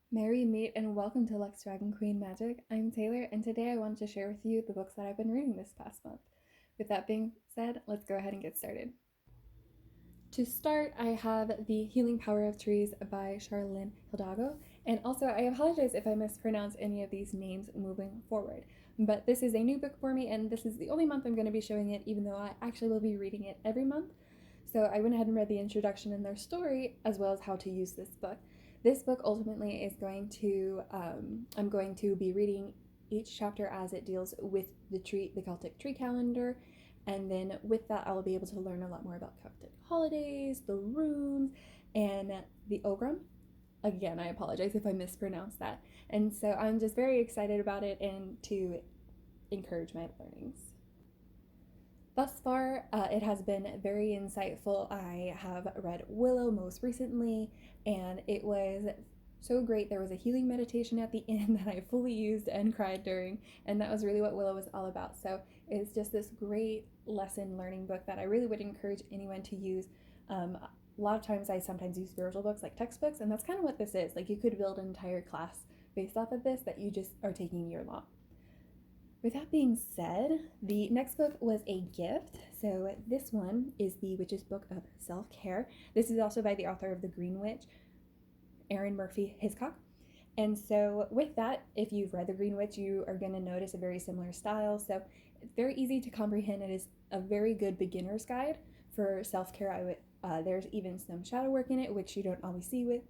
Merry meet and welcome to Lex Dragon Queen Magic. I'm Taylor, and today I wanted to share with you the books that I've been reading this past month. With that being said, let's go ahead and get started. To start, I have The Healing Power of Trees by Sharyn Hidalgo, and also I apologize if I mispronounce any of these names moving forward. But this is a new book for me, and this is the only month I'm going to be showing it, even though I actually will be reading it every month. So I went ahead and read the introduction and their story, as well as how to use this book. This book ultimately is going to, I'm going to be reading each chapter as it deals with the Celtic tree calendar, and then with that I will be able to learn a lot more about Celtic holidays, the runes, and the Ogrim. Again, I apologize if I mispronounced that. And so I'm just very excited about it and to encourage my learnings. Thus far, it has been very insightful. I have read Willow most recently, and it was so great. There was a healing meditation at the end that I fully used and cried during, and that was really what Willow was all about. So it's just this great lesson learning book that I really would encourage anyone to use. A lot of times I sometimes use spiritual books like textbooks, and that's kind of what this is. Like, you could build an entire class based off of this that you just are taking year long. With that being said, the next book was a gift. So this one is The Witch's Book of Self-Care. This is also by the author of The Green Witch, Arin Murphy-Huscock. And so with that, if you've read The Green Witch, you are going to notice a very similar style. So it's very easy to comprehend. It is a very good beginner's guide for self-care. There's even some shadow work in it, which you don't always see with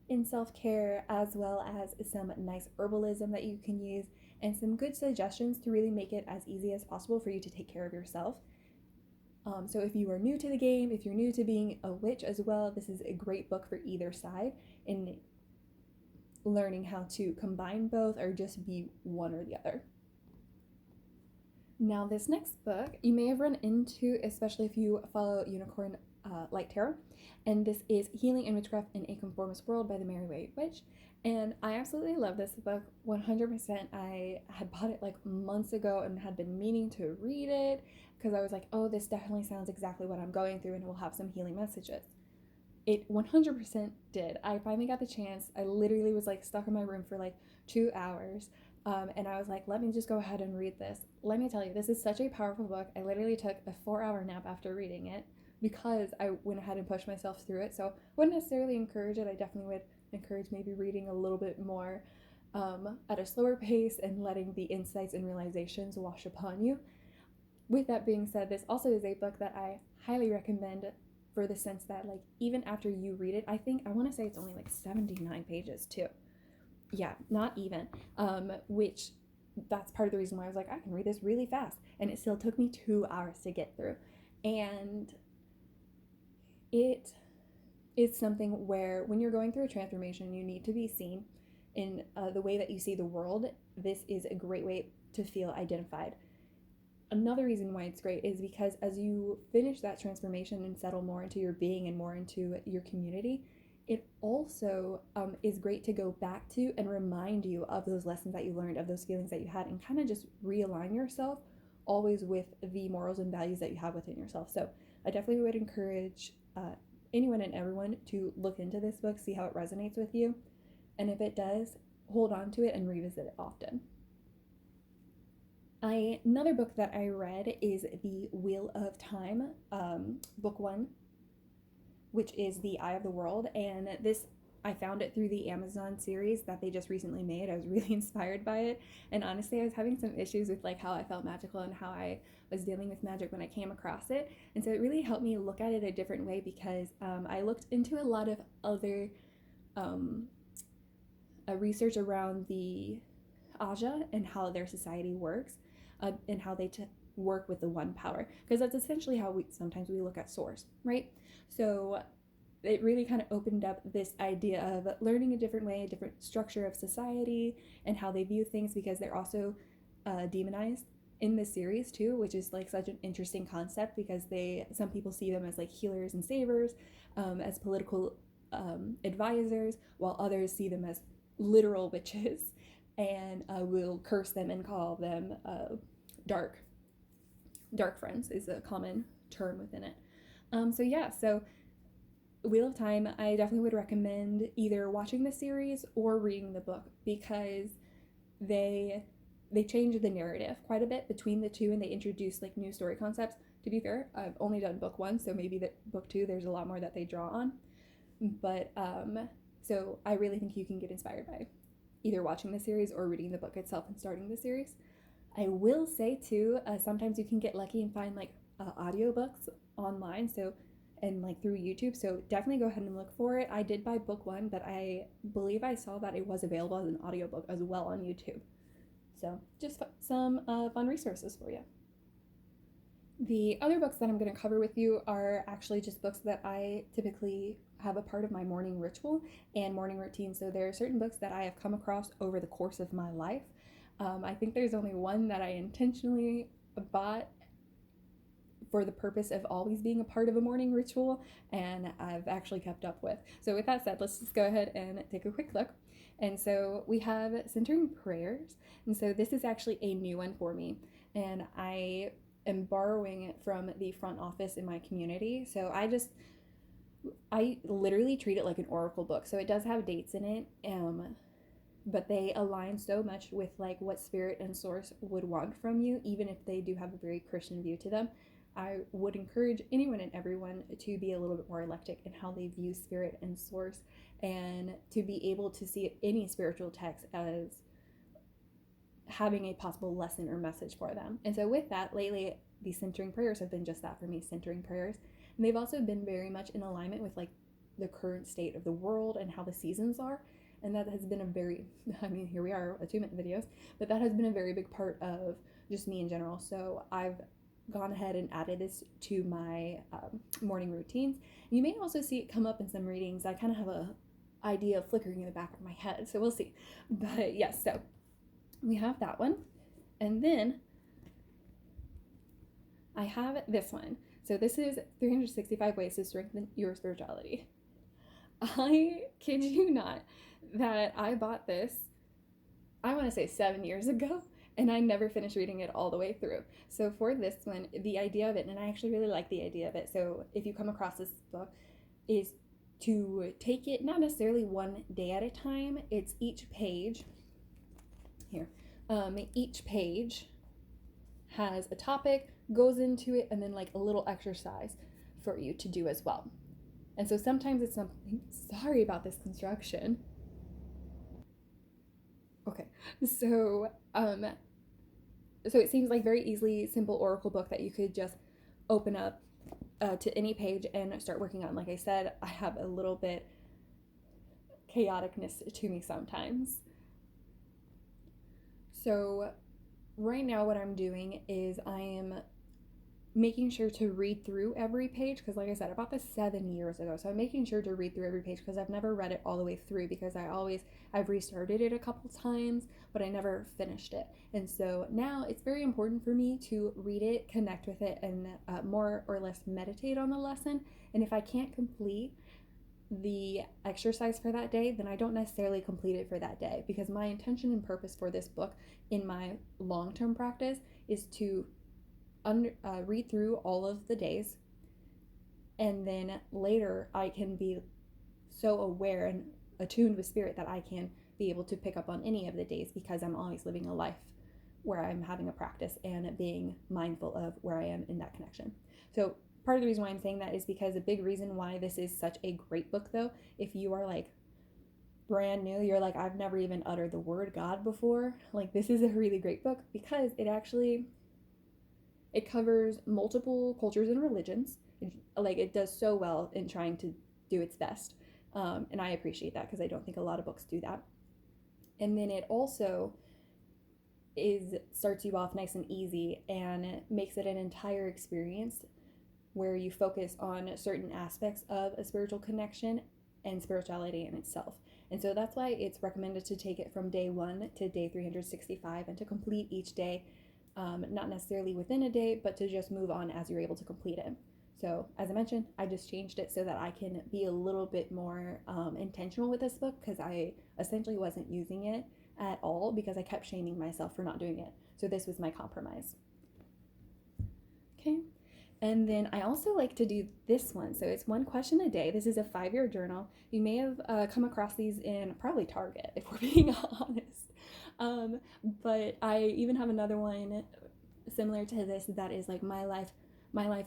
in self-care, as well as some nice herbalism that you can use and some good suggestions to really make it as easy as possible for you to take care of yourself. So if you are new to the game, if you're new to being a witch as well, this is a great book for either side in learning how to combine both or just be one or the other. Now, this next book you may have run into, especially if you follow Unicorn Light Tarot, and this is Healing and Witchcraft in a Conformist World by the Merry White Witch. And I absolutely love this book 100%. I had bought it like months ago and had been meaning to read it because I was like, oh, this definitely sounds exactly what I'm going through and it will have some healing messages. It 100% did. I finally got the chance. I literally was like stuck in my room for like 2 hours. And I was like, let me just go ahead and read this. Let me tell you, this is such a powerful book. I literally took a 4-hour nap after reading it because I went ahead and pushed myself through it. So I wouldn't necessarily encourage it. I definitely would encourage maybe reading a little bit more at a slower pace and letting the insights and realizations wash upon you. With that being said, this also is a book that I highly recommend for the sense that, like, even after you read it, I want to say it's only like 79 pages too. Yeah, not even. Which that's part of the reason why I was like, I can read this really fast. And it still took me 2 hours to get through. And it is something where when you're going through a transformation, you need to be seen in the way that you see the world. This is a great way to feel identified. Another reason why it's great is because as you finish that transformation and settle more into your being and more into your community, it also is great to go back to and remind you of those lessons that you learned, of those feelings that you had, and kind of just realign yourself always with the morals and values that you have within yourself. So I definitely would encourage anyone and everyone to look into this book, see how it resonates with you, and if it does, hold on to it and revisit it often. Another book that I read is The Wheel of Time, book one, which is The Eye of the World. And this, I found it through the Amazon series that they just recently made. I was really inspired by it. And honestly, I was having some issues with like how I felt magical and how I was dealing with magic when I came across it. And so it really helped me look at it a different way because I looked into a lot of other research around the Aja and how their society works. And how they work with the one power, because that's essentially how sometimes we look at source, right? So it really kind of opened up this idea of learning a different way, a different structure of society, and how they view things, because they're also demonized in this series too, which is like such an interesting concept, because some people see them as like healers and savers, as political advisors, while others see them as literal witches and will curse them and call them dark friends is a common term within it. So Wheel of Time, I definitely would recommend either watching the series or reading the book, because they change the narrative quite a bit between the two, and they introduce like new story concepts. To be fair, I've only done book one, so maybe that book two there's a lot more that they draw on. But so I really think you can get inspired by either watching the series or reading the book itself and starting the series. I will say too, sometimes you can get lucky and find like audiobooks online, so and like through YouTube. So definitely go ahead and look for it. I did buy book one, but I believe I saw that it was available as an audiobook as well on YouTube. So just some fun resources for you. The other books that I'm going to cover with you are actually just books that I typically have a part of my morning ritual and morning routine. So there are certain books that I have come across over the course of my life. I think there's only one that I intentionally bought for the purpose of always being a part of a morning ritual, and I've actually kept up with. So with that said, let's just go ahead and take a quick look. And so we have Centering Prayers. And so this is actually a new one for me, and I am borrowing it from the front office in my community. So I literally treat it like an oracle book. So it does have dates in it, but they align so much with like what spirit and source would want from you, even if they do have a very Christian view to them. I would encourage anyone and everyone to be a little bit more eclectic in how they view spirit and source, and to be able to see any spiritual text as having a possible lesson or message for them. And so with that, lately, these centering prayers have been just that for me, centering prayers. And they've also been very much in alignment with like the current state of the world and how the seasons are. And that has been a very, I mean, here we are, 2-minute videos, but that has been a very big part of just me in general. So I've gone ahead and added this to my morning routines. You may also see it come up in some readings. I kind of have a idea of flickering in the back of my head, so we'll see. But yes, so we have that one. And then I have this one. So this is 365 Ways to Strengthen Your Spirituality. I kid you not that I bought this, I want to say 7 years ago, and I never finished reading it all the way through. So for this one, the idea of it, and I actually really like the idea of it, so if you come across this book, is to take it not necessarily one day at a time. It's each page, here, each page has a topic, goes into it, and then like a little exercise for you to do as well. And so sometimes it's something, sorry about this construction. Okay, so it seems like very easily simple oracle book that you could just open up to any page and start working on. Like I said, I have a little bit chaoticness to me sometimes. So right now what I'm doing is I am making sure to read through every page, because like I said, I bought this 7 years ago, so I'm making sure to read through every page because I've never read it all the way through, because I've restarted it a couple times, but I never finished it. And so now it's very important for me to read it, connect with it, and more or less meditate on the lesson. And if I can't complete the exercise for that day, then I don't necessarily complete it for that day, because my intention and purpose for this book in my long-term practice is to read through all of the days, and then later I can be so aware and attuned with spirit that I can be able to pick up on any of the days, because I'm always living a life where I'm having a practice and being mindful of where I am in that connection. So part of the reason why I'm saying that is because a big reason why this is such a great book, though, if you are like brand new, you're like, I've never even uttered the word God before, like this is a really great book, because it covers multiple cultures and religions. It does so well in trying to do its best. And I appreciate that, because I don't think a lot of books do that. And then it also starts you off nice and easy and makes it an entire experience where you focus on certain aspects of a spiritual connection and spirituality in itself. And so that's why it's recommended to take it from day 1 to day 365 and to complete each day. Not necessarily within a day, but to just move on as you're able to complete it. So as I mentioned, I just changed it so that I can be a little bit more intentional with this book, because I essentially wasn't using it at all because I kept shaming myself for not doing it. So this was my compromise. Okay, And then I also like to do this one. So it's one question a day. This is a 5-year journal. You may have come across these in probably Target, if we're being honest. But I even have another one similar to this that is like my life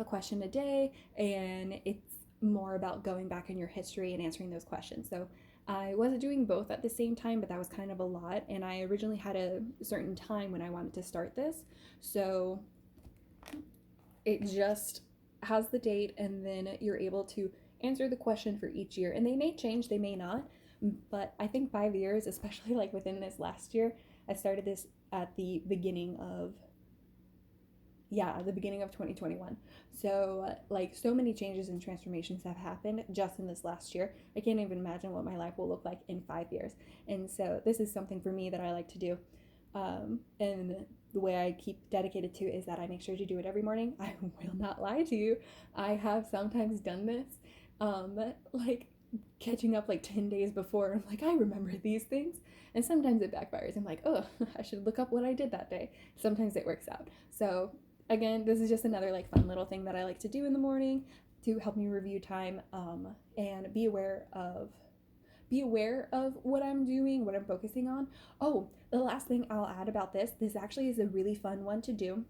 a question a day, and it's more about going back in your history and answering those questions. So I wasn't doing both at the same time, but that was kind of a lot. And I originally had a certain time when I wanted to start this. So it just has the date, and then you're able to answer the question for each year. And they may change, they may not. But I think 5 years, especially like within this last year, I started this at the beginning of the beginning of 2021. So like so many changes and transformations have happened just in this last year. I can't even imagine what my life will look like in 5 years. And so this is something for me that I like to do. And the way I keep dedicated to is that I make sure to do it every morning. I will not lie to you. I have sometimes done this, like catching up like 10 days before. I'm like, I remember these things. And sometimes it backfires. I'm like, oh, I should look up what I did that day. Sometimes it works out. So again, this is just another like fun little thing that I like to do in the morning to help me review time, and be aware of what I'm doing, what I'm focusing on. Oh, the last thing I'll add about this actually is a really fun one to do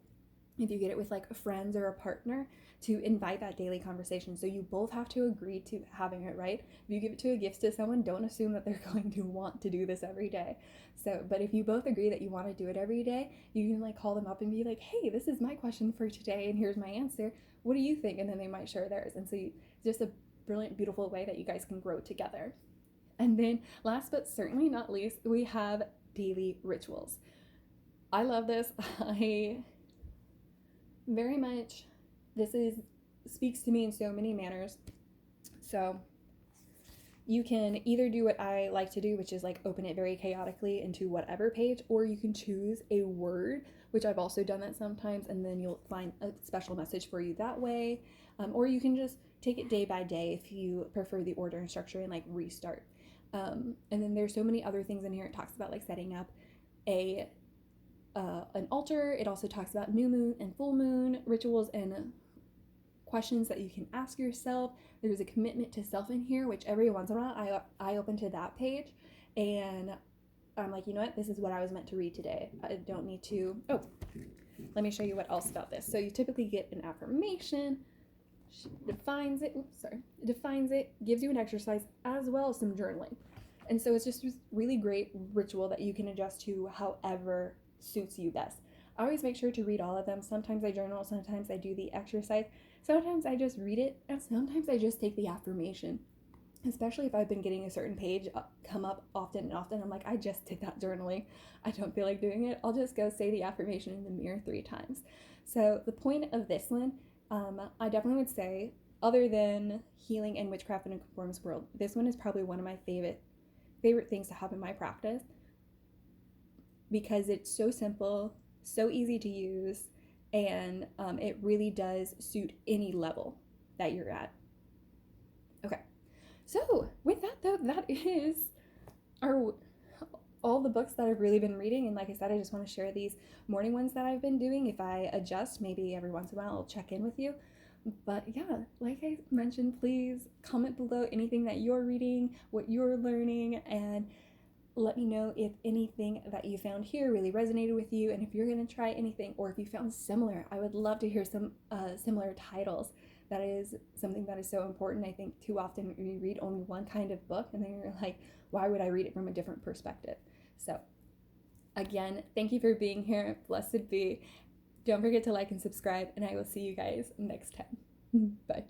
if you get it with like friends or a partner, to invite that daily conversation. So you both have to agree to having it, right? If you give it to a gift to someone, don't assume that they're going to want to do this every day. So, but if you both agree that you want to do it every day, you can like call them up and be like, hey, this is my question for today, and here's my answer. What do you think? And then they might share theirs. And so it's just a brilliant, beautiful way that you guys can grow together. And then last but certainly not least, we have daily rituals. I love this. I very much, speaks to me in so many manners. So you can either do what I like to do, which is like open it very chaotically into whatever page, or you can choose a word, which I've also done that sometimes, and then you'll find a special message for you that way. Or you can just take it day by day if you prefer the order and structure and like restart. And then there's so many other things in here. It talks about like setting up an altar. It also talks about new moon and full moon rituals and questions that you can ask yourself. There's a commitment to self in here, which every once in a while I open to that page and I'm like, you know what, this is what I was meant to read today. I don't need to. Oh, let me show you what else about this. So you typically get an affirmation, defines it, gives you an exercise as well as some journaling. And so it's just this really great ritual that you can adjust to however suits you best. I always make sure to read all of them. Sometimes I journal, sometimes I do the exercise, sometimes I just read it, and sometimes I just take the affirmation. Especially if I've been getting a certain page come up often and often, I'm like, I just did that journaling. I don't feel like doing it. I'll just go say the affirmation in the mirror 3 times. So the point of this one, I definitely would say, other than healing and witchcraft in a conformist world, this one is probably one of my favorite things to have in my practice, because it's so simple, so easy to use, and it really does suit any level that you're at. Okay, so with that though, that is all the books that I've really been reading. And like I said, I just want to share these morning ones that I've been doing. If I adjust, maybe every once in a while I'll check in with you. But yeah, like I mentioned, please comment below anything that you're reading, what you're learning, and let me know if anything that you found here really resonated with you, and if you're going to try anything, or if you found similar. I would love to hear some similar titles. That is something that is so important. I think too often we read only one kind of book, and then you're like, why would I read it from a different perspective? So again, thank you for being here. Blessed be. Don't forget to like and subscribe, and I will see you guys next time. Bye.